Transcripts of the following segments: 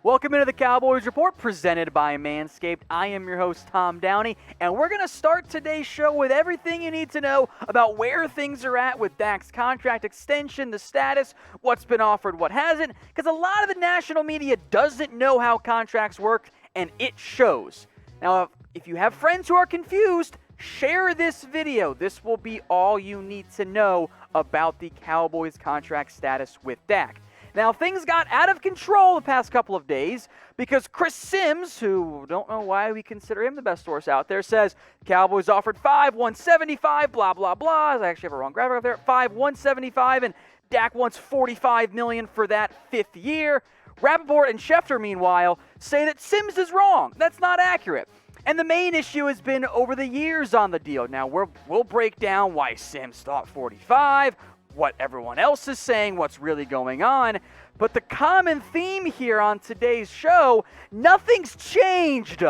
Welcome into the Cowboys Report, presented by Manscaped. I am your host, Tom Downey, and we're going to start today's show with everything you need to know about where things are at with Dak's contract extension, the status, what's been offered, what hasn't, because a lot of the national media doesn't know how contracts work, and it shows. Now, if you have friends who are confused, share this video. This will be all you need to know about the Cowboys contract status with Dak. Now, things got out of control the past couple of days because Chris Sims, who don't know why we consider him the best source out there, says Cowboys offered $175, blah, blah, blah. I actually have a wrong graphic up there. $175, and Dak wants $45 million for that fifth year. Rappaport and Schefter, meanwhile, say that Sims is wrong. That's not accurate. And the main issue has been over the years on the deal. Now, we'll break down why Sims thought 45, what everyone else is saying, what's really going on. But the common theme here on today's show, nothing's changed.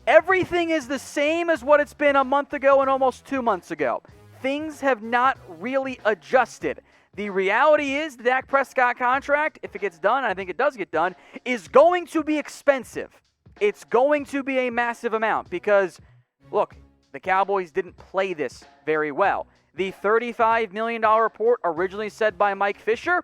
Everything is the same as what it's been a month ago and almost 2 months ago. Things have not really adjusted. The reality is the Dak Prescott contract, if it gets done, and I think it does get done, is going to be expensive. It's going to be a massive amount because, look, the Cowboys didn't play this very well. The $35 million report originally said by Mike Fisher,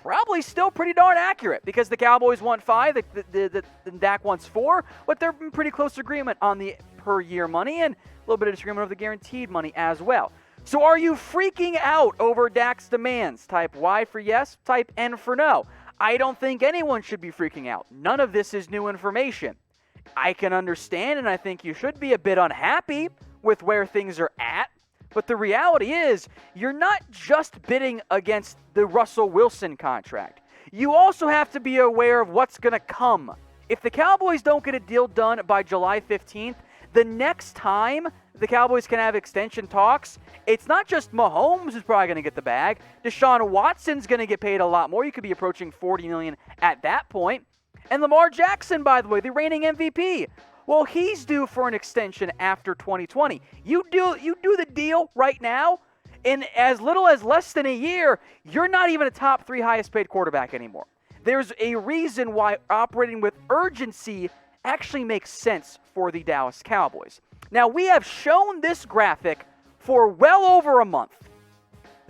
probably still pretty darn accurate because the Cowboys want 5, the Dak wants 4, but they're in pretty close agreement on the per-year money and a little bit of disagreement over the guaranteed money as well. So are you freaking out over Dak's demands? Type Y for yes, type N for no. I don't think anyone should be freaking out. None of this is new information. I can understand, and I think you should be a bit unhappy with where things are at. But the reality is, you're not just bidding against the Russell Wilson contract. You also have to be aware of what's going to come. If the Cowboys don't get a deal done by July 15th, the next time the Cowboys can have extension talks, it's not just Mahomes who's probably going to get the bag. Deshaun Watson's going to get paid a lot more. You could be approaching $40 million at that point. And Lamar Jackson, by the way, the reigning MVP, well, he's due for an extension after 2020. You do the deal right now, in as little as less than a year, you're not even a top 3 highest paid quarterback anymore. There's a reason why operating with urgency actually makes sense for the Dallas Cowboys. Now, we have shown this graphic for well over a month.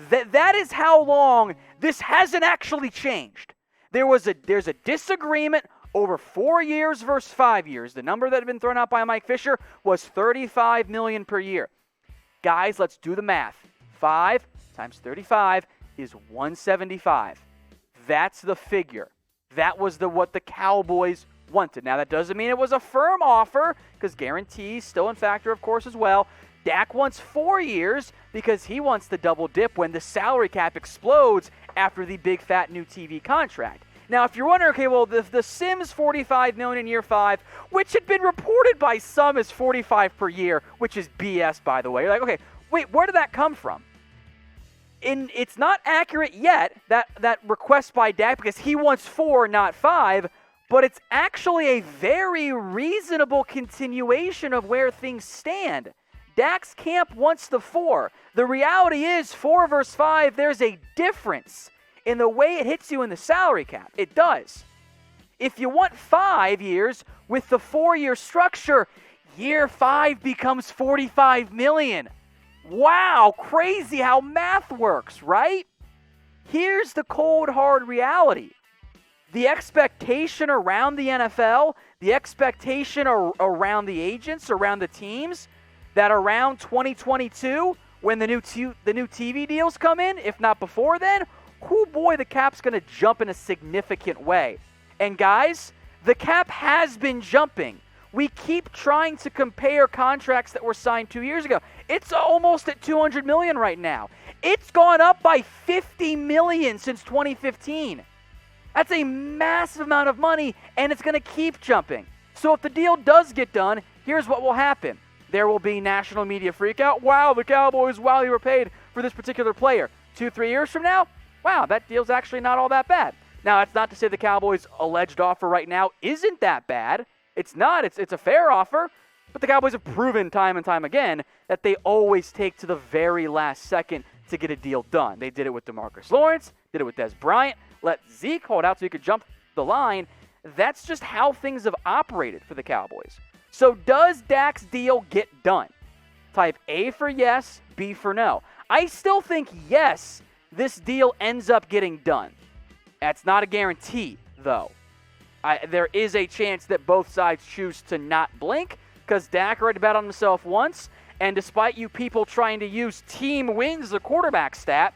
That is how long this hasn't actually changed. There's a disagreement over 4 years versus 5 years. The number that had been thrown out by Mike Fisher was $35 million per year. Guys, let's do the math. 5 times 35 is $175. That's the figure. That was what the Cowboys wanted. Now, that doesn't mean it was a firm offer, because guarantees still in factor, of course, as well. Dak wants 4 years because he wants the double dip when the salary cap explodes after the big fat new TV contract. Now, if you're wondering, okay, well, the Sims $45 million in year 5, which had been reported by some as $45 per year, which is BS, by the way. You're like, okay, wait, where did that come from? It's not accurate yet, that request by Dak, because he wants 4, not 5, but it's actually a very reasonable continuation of where things stand. Dak's camp wants the 4. The reality is 4 versus 5, there's a difference in the way it hits you in the salary cap. It does. If you want 5 years with the 4-year structure, year 5 becomes $45 million. Wow, crazy how math works, right? Here's the cold, hard reality. The expectation around the NFL, the expectation around the agents, around the teams, that around 2022, when the new TV deals come in, if not before then, oh boy, the cap's going to jump in a significant way. And guys, the cap has been jumping. We keep trying to compare contracts that were signed 2 years ago. It's almost at $200 million right now. It's gone up by $50 million since 2015. That's a massive amount of money, and it's going to keep jumping. So if the deal does get done, here's what will happen. There will be national media freakout. Wow, the Cowboys, wow, you were paid for this particular player. 2-3 years from now, wow, that deal's actually not all that bad. Now, that's not to say the Cowboys' alleged offer right now isn't that bad. It's not. It's a fair offer. But the Cowboys have proven time and time again that they always take to the very last second to get a deal done. They did it with DeMarcus Lawrence, did it with Dez Bryant, let Zeke hold out so he could jump the line. That's just how things have operated for the Cowboys. So does Dak's deal get done? Type A for yes, B for no. I still think yes, this deal ends up getting done. That's not a guarantee, though. There is a chance that both sides choose to not blink, because Dak already bet on himself once, and despite you people trying to use team wins as a quarterback stat,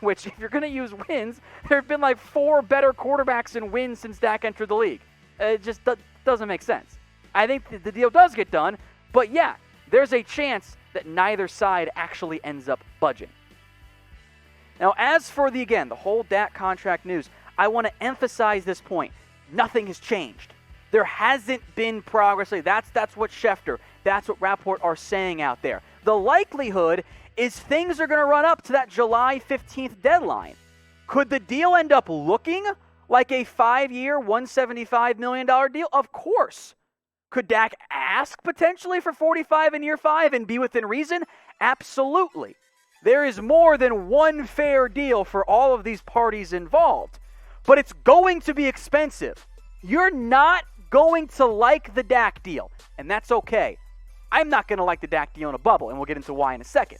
which if you're going to use wins, there have been like 4 better quarterbacks in wins since Dak entered the league. It just doesn't make sense. I think the deal does get done, but yeah, there's a chance that neither side actually ends up budging. Now, as for the whole Dak contract news, I want to emphasize this point. Nothing has changed. There hasn't been progress. That's what Schefter, that's what Rapport are saying out there. The likelihood is things are going to run up to that July 15th deadline. Could the deal end up looking like a 5-year, $175 million deal? Of course. Could Dak ask potentially for 45 in year 5 and be within reason? Absolutely. There is more than one fair deal for all of these parties involved. But it's going to be expensive. You're not going to like the Dak deal, and that's okay. I'm not going to like the Dak deal in a bubble, and we'll get into why in a second.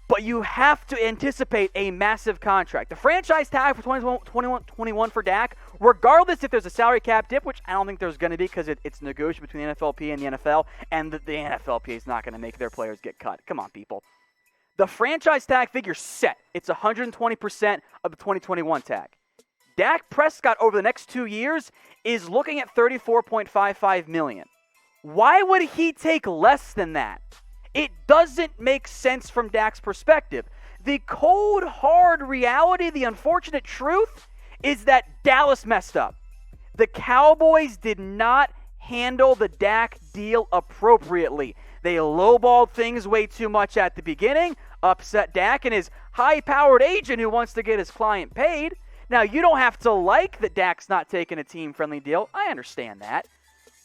But you have to anticipate a massive contract. The franchise tag for 2021 for Dak, regardless if there's a salary cap dip, which I don't think there's going to be because it's negotiated between the NFLP and the NFL, and the NFLP is not going to make their players get cut. Come on, people. The franchise tag figure's set. It's 120% of the 2021 tag. Dak Prescott over the next 2 years is looking at $34.55 million. Why would he take less than that? It doesn't make sense from Dak's perspective. The cold, hard reality, the unfortunate truth, is that Dallas messed up. The Cowboys did not handle the Dak deal appropriately. They lowballed things way too much at the beginning, upset Dak and his high-powered agent who wants to get his client paid. Now, you don't have to like that Dak's not taking a team-friendly deal. I understand that.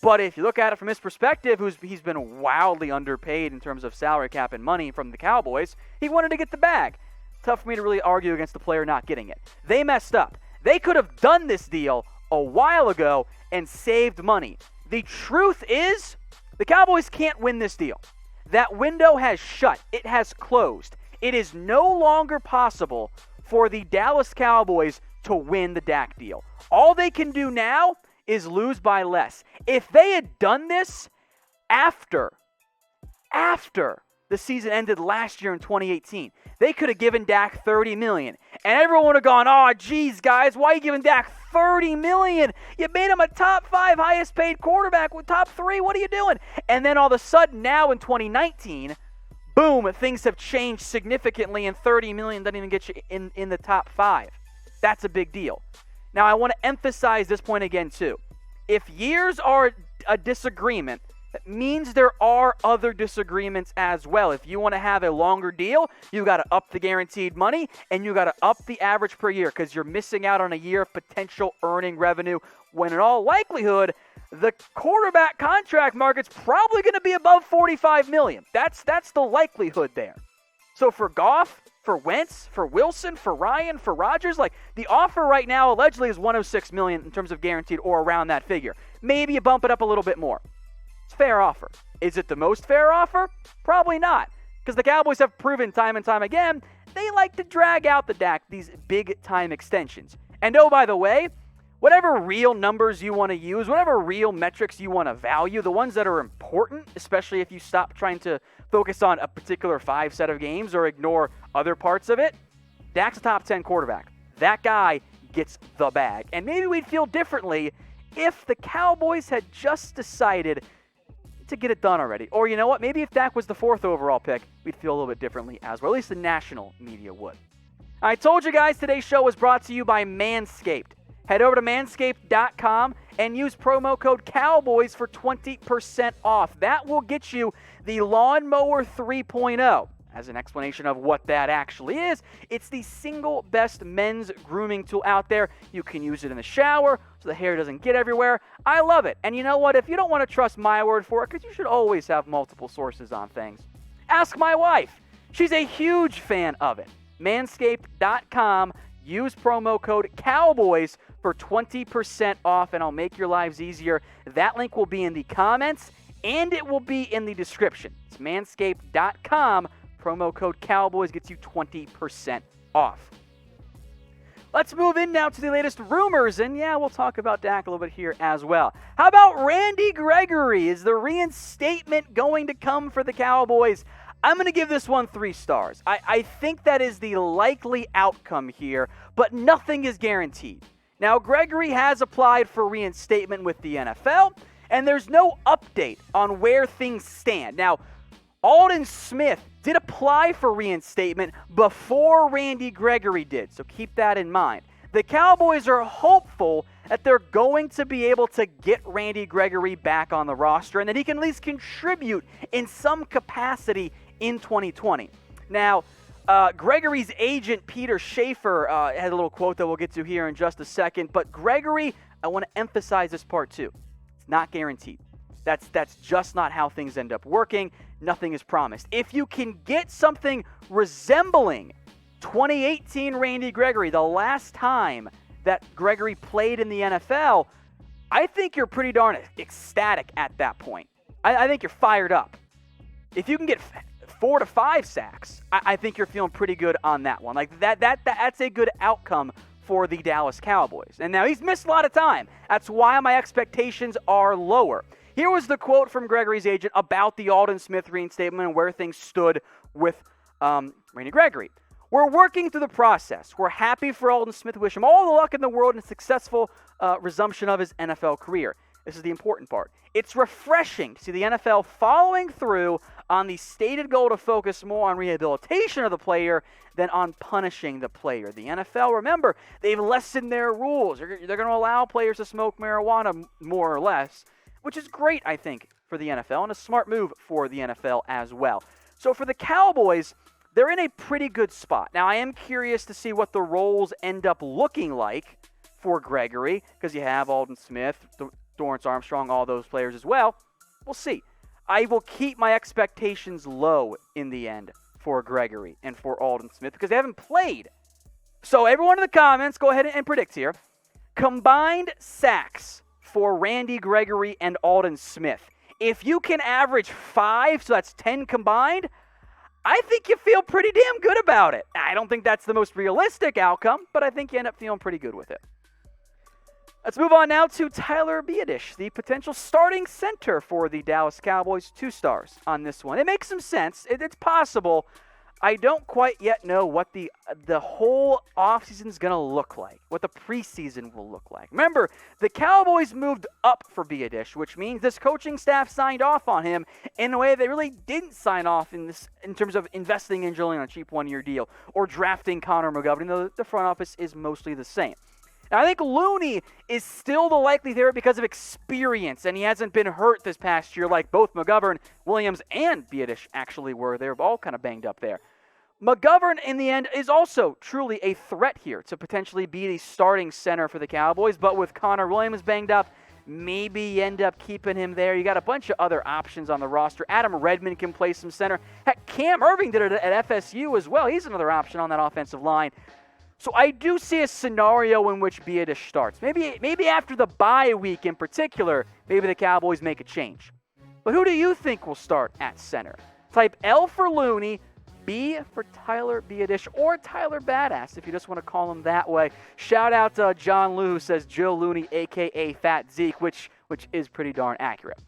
But if you look at it from his perspective, he's been wildly underpaid in terms of salary cap and money from the Cowboys, he wanted to get the bag. Tough for me to really argue against the player not getting it. They messed up. They could have done this deal a while ago and saved money. The truth is, the Cowboys can't win this deal. That window has shut. It has closed. It is no longer possible for the Dallas Cowboys to win the Dak deal. All they can do now is lose by less. If they had done this after the season ended last year in 2018, they could have given Dak $30 million. And everyone would have gone, oh, geez, guys, why are you giving Dak $30 million? You made him a top 5 highest paid quarterback with top 3. What are you doing? And then all of a sudden now in 2019, boom, things have changed significantly and $30 million doesn't even get you in the top 5. That's a big deal. Now, I want to emphasize this point again, too. If years are a disagreement, that means there are other disagreements as well. If you want to have a longer deal, you got to up the guaranteed money, and you got to up the average per year because you're missing out on a year of potential earning revenue when in all likelihood, the quarterback contract market's probably going to be above $45 million. That's the likelihood there. So for Goff, for Wentz, for Wilson, for Ryan, for Rodgers, like the offer right now allegedly is $106 million in terms of guaranteed or around that figure. Maybe you bump it up a little bit more. It's a fair offer. Is it the most fair offer? Probably not. Because the Cowboys have proven time and time again, they like to drag out the Dak, these big time extensions. And oh, by the way, whatever real numbers you want to use, whatever real metrics you want to value, the ones that are important, especially if you stop trying to focus on a particular 5 set of games or ignore other parts of it, Dak's a top 10 quarterback. That guy gets the bag. And maybe we'd feel differently if the Cowboys had just decided to get it done already. Or you know what? Maybe if Dak was the 4th overall pick, we'd feel a little bit differently as well. At least the national media would. I told you guys today's show was brought to you by Manscaped. Head over to manscaped.com and use promo code Cowboys for 20% off. That will get you the Lawnmower 3.0. As an explanation of what that actually is, it's the single best men's grooming tool out there. You can use it in the shower so the hair doesn't get everywhere. I love it. And you know what? If you don't want to trust my word for it, because you should always have multiple sources on things, ask my wife. She's a huge fan of it. Manscaped.com. Use promo code Cowboys for 20% off, and I'll make your lives easier. That link will be in the comments, and it will be in the description. It's manscaped.com. Promo code Cowboys gets you 20% off. Let's move in now to the latest rumors, and yeah, we'll talk about Dak a little bit here as well. How about Randy Gregory? Is the reinstatement going to come for the Cowboys? I'm going to give this one 3 stars. I think that is the likely outcome here, but nothing is guaranteed. Now, Gregory has applied for reinstatement with the NFL, and there's no update on where things stand. Now, Aldon Smith did apply for reinstatement before Randy Gregory did, so keep that in mind. The Cowboys are hopeful that they're going to be able to get Randy Gregory back on the roster and that he can at least contribute in some capacity in 2020. Now, Gregory's agent, Peter Schaefer, had a little quote that we'll get to here in just a second, but Gregory, I want to emphasize this part too. It's not guaranteed. That's just not how things end up working. Nothing is promised. If you can get something resembling 2018 Randy Gregory, the last time that Gregory played in the NFL, I think you're pretty darn ecstatic at that point. I think you're fired up. If you can get 4 to 5 sacks, I think you're feeling pretty good on that one. Like that's a good outcome for the Dallas Cowboys. And now he's missed a lot of time. That's why my expectations are lower. Here was the quote from Gregory's agent about the Aldon Smith reinstatement and where things stood with Randy Gregory. We're working through the process. We're happy for Aldon Smith. Wish him all the luck in the world in a successful resumption of his NFL career. This is the important part. It's refreshing to see the NFL following through on the stated goal to focus more on rehabilitation of the player than on punishing the player. The NFL, remember, they've lessened their rules. They're going to allow players to smoke marijuana more or less, which is great, I think, for the NFL and a smart move for the NFL as well. So for the Cowboys, they're in a pretty good spot. Now, I am curious to see what the roles end up looking like for Gregory, because you have Aldon Smith, Dorrance Armstrong, all those players as well. We'll see. I will keep my expectations low in the end for Gregory and for Aldon Smith because they haven't played. So everyone in the comments, go ahead and predict here. Combined sacks for Randy Gregory and Aldon Smith. If you can average 5, so that's 10 combined, I think you feel pretty damn good about it. I don't think that's the most realistic outcome, but I think you end up feeling pretty good with it. Let's move on now to Tyler Biadasz, the potential starting center for the Dallas Cowboys. 2 stars on this one. It makes some sense. It's possible. I don't quite yet know what the whole offseason is going to look like, what the preseason will look like. Remember, the Cowboys moved up for Biadasz, which means this coaching staff signed off on him in a way they really didn't sign off in terms of investing in Julian on a cheap 1-year deal or drafting Connor McGovern, though the front office is mostly the same. Now, I think Looney is still the likely favorite because of experience, and he hasn't been hurt this past year like both McGovern, Williams, and Biadasz actually were. They're all kind of banged up there. McGovern, in the end, is also truly a threat here to potentially be the starting center for the Cowboys, but with Connor Williams banged up, maybe you end up keeping him there. You got a bunch of other options on the roster. Adam Redmond can play some center. Heck, Cam Irving did it at FSU as well. He's another option on that offensive line. So I do see a scenario in which Biadasz starts. Maybe after the bye week in particular, maybe the Cowboys make a change. But who do you think will start at center? Type L for Looney, B for Tyler Biadasz, or Tyler Biadasz if you just want to call him that way. Shout out to John Lou who says Joe Looney, a.k.a. Fat Zeke, which is pretty darn accurate.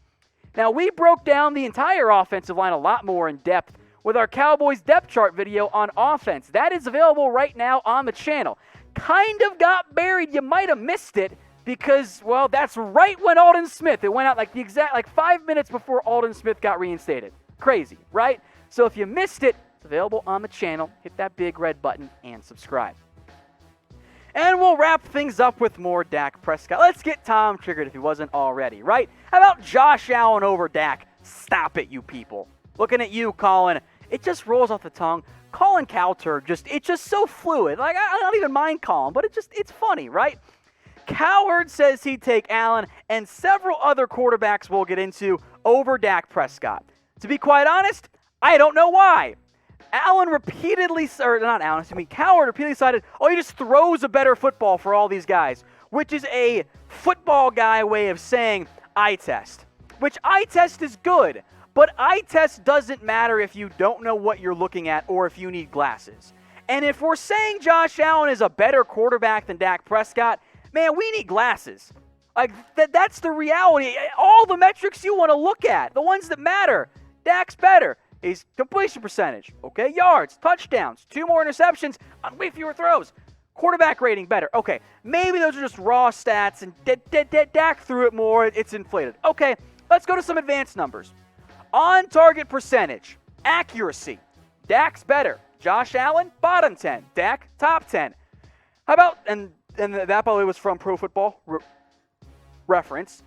Now, we broke down the entire offensive line a lot more in depth with our Cowboys depth chart video on offense. That is available right now on the channel. Kind of got buried. You might have missed it because, well, that's right when Aldon Smith, it went out like 5 minutes before Aldon Smith got reinstated. Crazy, right? So if you missed it, it's available on the channel. Hit that big red button and subscribe. And we'll wrap things up with more Dak Prescott. Let's get Tom triggered if he wasn't already, right? How about Josh Allen over Dak? Stop it, you people. Looking at you, Colin. It just rolls off the tongue. Colin Cowherd, it's just so fluid. Like, I don't even mind Colin, but it's funny, right? Cowherd says he'd take Allen and several other quarterbacks we'll get into over Dak Prescott. To be quite honest, I don't know why. Cowherd repeatedly cited, he just throws a better football for all these guys, which is a football guy way of saying eye test, which eye test is good, but eye test doesn't matter if you don't know what you're looking at or if you need glasses. And if we're saying Josh Allen is a better quarterback than Dak Prescott, man, we need glasses. Like, that's the reality. All the metrics you want to look at, the ones that matter, Dak's better. He's completion percentage, okay, yards, touchdowns, 2 more interceptions on way fewer throws. Quarterback rating better. Okay, maybe those are just raw stats and Dak threw it more, it's inflated. Okay, let's go to some advanced numbers. On target percentage, accuracy, Dak's better. Josh Allen, bottom 10. Dak, top 10. How about, and that probably was from Pro Football Reference.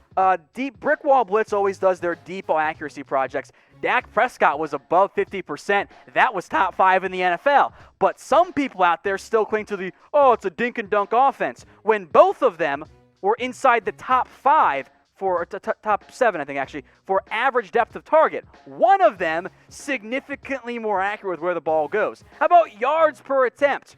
Deep brick wall blitz always does their deep ball accuracy projects. Dak Prescott was above 50%. That was top 5 in the NFL. But some people out there still cling to it's a dink and dunk offense, when both of them were inside the top 5 for top 7, I think, actually, for average depth of target. One of them significantly more accurate with where the ball goes. How about yards per attempt?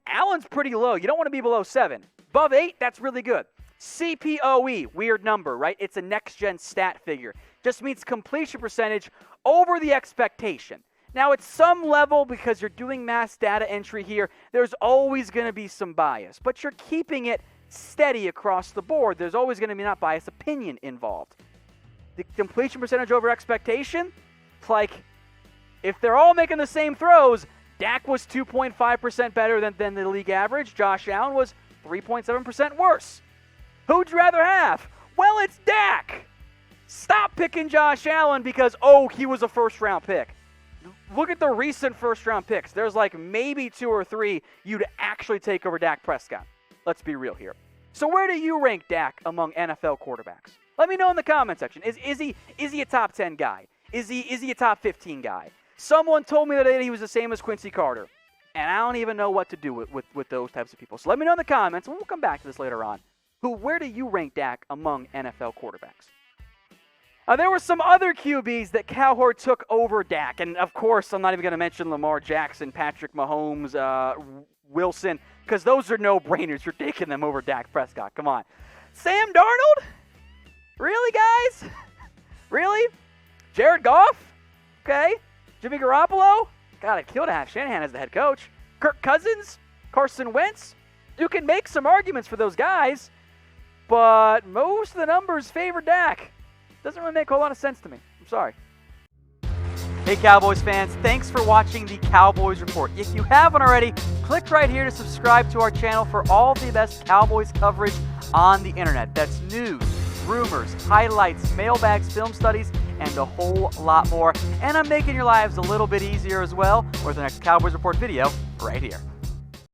Allen's pretty low. You don't want to be below 7. Above 8, that's really good. CPOE, weird number, right? It's a next-gen stat figure. Just means completion percentage over the expectation. Now, at some level, because you're doing mass data entry here, there's always going to be some bias, but you're keeping it steady across the board. There's always going to be not biased opinion involved. The completion percentage over expectation, it's like, if they're all making the same throws, Dak was 2.5% better than the league average. Josh Allen was 3.7% worse. Who'd you rather have? Well, it's Dak. Stop picking Josh Allen because, he was a first-round pick. Look at the recent first-round picks. There's like maybe 2 or 3 you'd actually take over Dak Prescott. Let's be real here. So where do you rank Dak among NFL quarterbacks? Let me know in the comment section. Is he a top 10 guy? Is he a top 15 guy? Someone told me the other day he was the same as Quincy Carter, and I don't even know what to do with those types of people. So let me know in the comments, and we'll come back to this later on. Where do you rank Dak among NFL quarterbacks? There were some other QBs that Cowherd took over Dak, and of course, I'm not even going to mention Lamar Jackson, Patrick Mahomes, Wilson, because those are no-brainers. You're taking them over Dak Prescott. Come on. Sam Darnold? Really, guys? Really? Jared Goff? Okay. Jimmy Garoppolo? God, I'd kill to have Shanahan as the head coach. Kirk Cousins? Carson Wentz? You can make some arguments for those guys, but most of the numbers favor Dak. Doesn't really make a whole lot of sense to me. I'm sorry. Hey, Cowboys fans. Thanks for watching the Cowboys Report. If you haven't already, click right here to subscribe to our channel for all the best Cowboys coverage on the internet. That's news, rumors, highlights, mailbags, film studies, and a whole lot more. And I'm making your lives a little bit easier as well with the next Cowboys Report video right here.